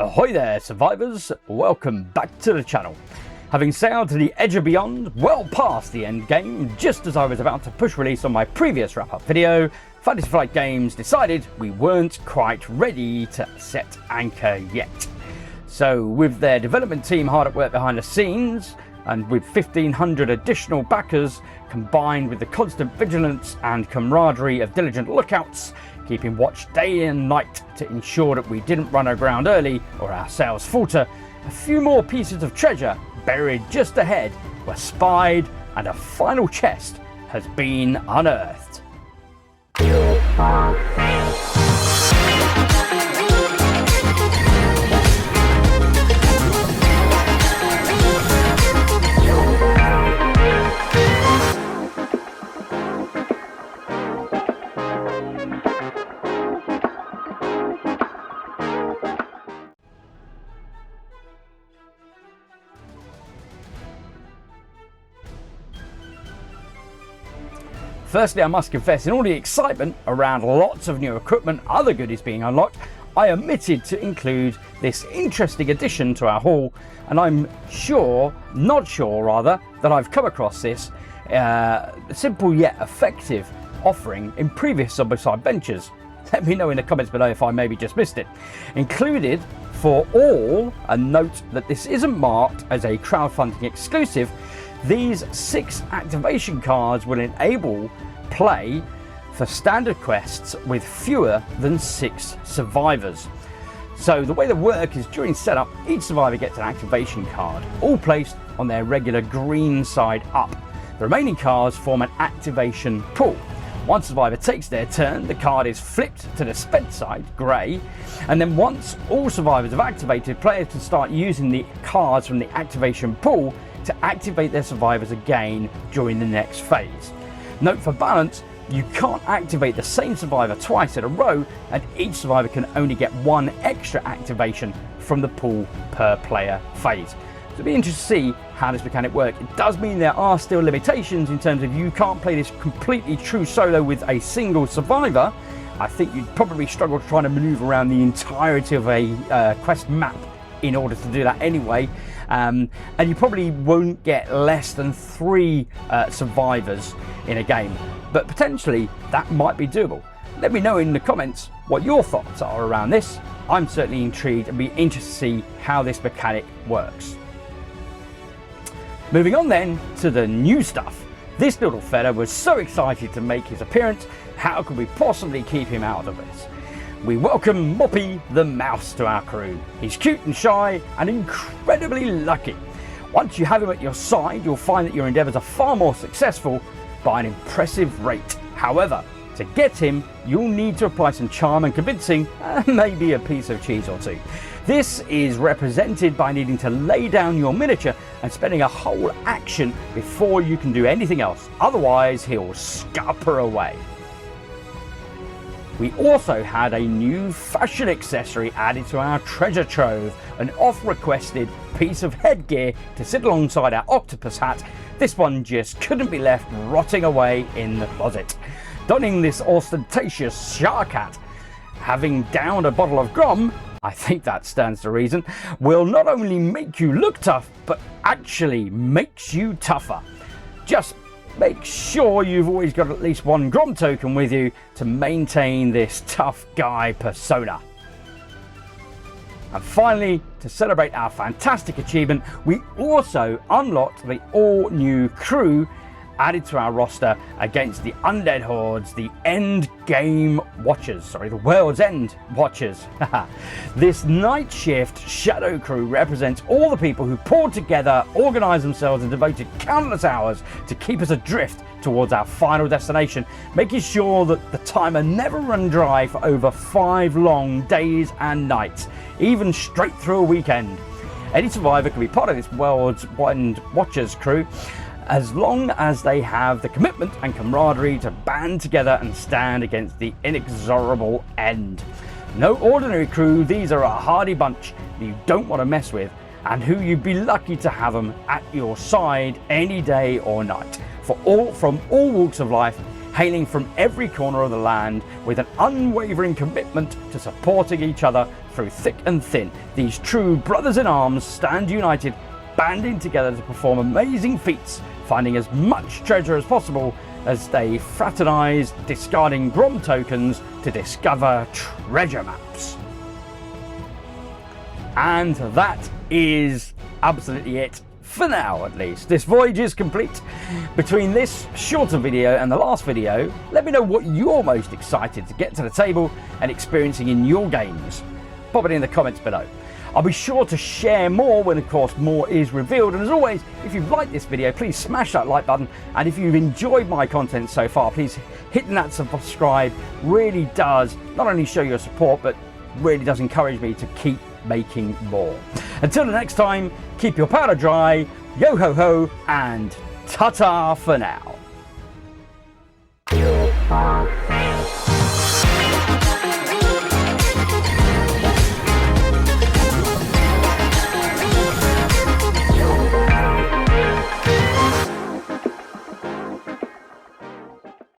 Ahoy there, survivors! Welcome back to the channel. Having sailed to the edge of beyond, well past the end game, just as I was about to push release on my previous wrap-up video, Fantasy Flight Games decided we weren't quite ready to set anchor yet. So with their development team hard at work behind the scenes, and with 1,500 additional backers, combined with the constant vigilance and camaraderie of diligent lookouts, keeping watch day and night to ensure that we didn't run aground early or our sails falter, a few more pieces of treasure buried just ahead were spied and a final chest has been unearthed. Firstly, I must confess, in all the excitement around lots of new equipment, other goodies being unlocked, I omitted to include this interesting addition to our haul, and I'm not sure that I've come across this simple yet effective offering in previous Zombicide ventures. Let me know in the comments below if I maybe just missed it. Included for all, and note that this isn't marked as a crowdfunding exclusive, these 6 activation cards will enable play for standard quests with fewer than 6 survivors. So the way they work is during setup, each survivor gets an activation card, all placed on their regular green side up. The remaining cards form an activation pool. Once survivor takes their turn, the card is flipped to the spent side, grey, and then once all survivors have activated, players can start using the cards from the activation pool to activate their survivors again during the next phase. Note for balance, you can't activate the same survivor twice in a row, and each survivor can only get 1 extra activation from the pool per player phase. So it'll be interesting to see how this mechanic works. It does mean there are still limitations in terms of you can't play this completely true solo with a single survivor. I think you'd probably struggle trying to maneuver around the entirety of a quest map in order to do that anyway. And you probably won't get less than 3 survivors in a game, but potentially that might be doable. Let me know in the comments what your thoughts are around this. I'm certainly intrigued and be interested to see how this mechanic works. Moving on then to the new stuff. This little fella was so excited to make his appearance, how could we possibly keep him out of this? We welcome Moppy the mouse to our crew. He's cute and shy and incredibly lucky. Once you have him at your side, you'll find that your endeavours are far more successful by an impressive rate. However, to get him, you'll need to apply some charm and convincing, and maybe a piece of cheese or 2. This is represented by needing to lay down your miniature and spending a whole action before you can do anything else. Otherwise, he'll scupper away. We also had a new fashion accessory added to our treasure trove, an oft-requested piece of headgear to sit alongside our octopus hat. This one just couldn't be left rotting away in the closet. Donning this ostentatious shark hat, having downed a bottle of Grom, I think that stands to reason, will not only make you look tough, but actually makes you tougher. Just make sure you've always got at least 1 Grom token with you to maintain this tough guy persona. And finally, to celebrate our fantastic achievement, we also unlocked the all-new crew added to our roster against the undead hordes, the Endgame Watchers, the World's End Watchers. This night shift shadow crew represents all the people who poured together, organised themselves and devoted countless hours to keep us adrift towards our final destination, making sure that the timer never run dry for over 5 long days and nights, even straight through a weekend. Any survivor can be part of this World's End Watchers crew, as long as they have the commitment and camaraderie to band together and stand against the inexorable end. No ordinary crew, these are a hardy bunch that you don't want to mess with, and who you'd be lucky to have them at your side any day or night. From all walks of life, hailing from every corner of the land with an unwavering commitment to supporting each other through thick and thin. These true brothers in arms stand united, banding together to perform amazing feats, finding as much treasure as possible as they fraternize, discarding Grom tokens to discover treasure maps. And that is absolutely it. For now, at least. This voyage is complete. Between this shorter video and the last video, let me know what you're most excited to get to the table and experiencing in your games. Pop it in the comments below. I'll be sure to share more when, of course, more is revealed. And as always, if you've liked this video, please smash that like button. And if you've enjoyed my content so far, please hitting that subscribe really does not only show your support, but really does encourage me to keep making more. Until the next time, keep your powder dry, yo ho ho, and ta-ta for now.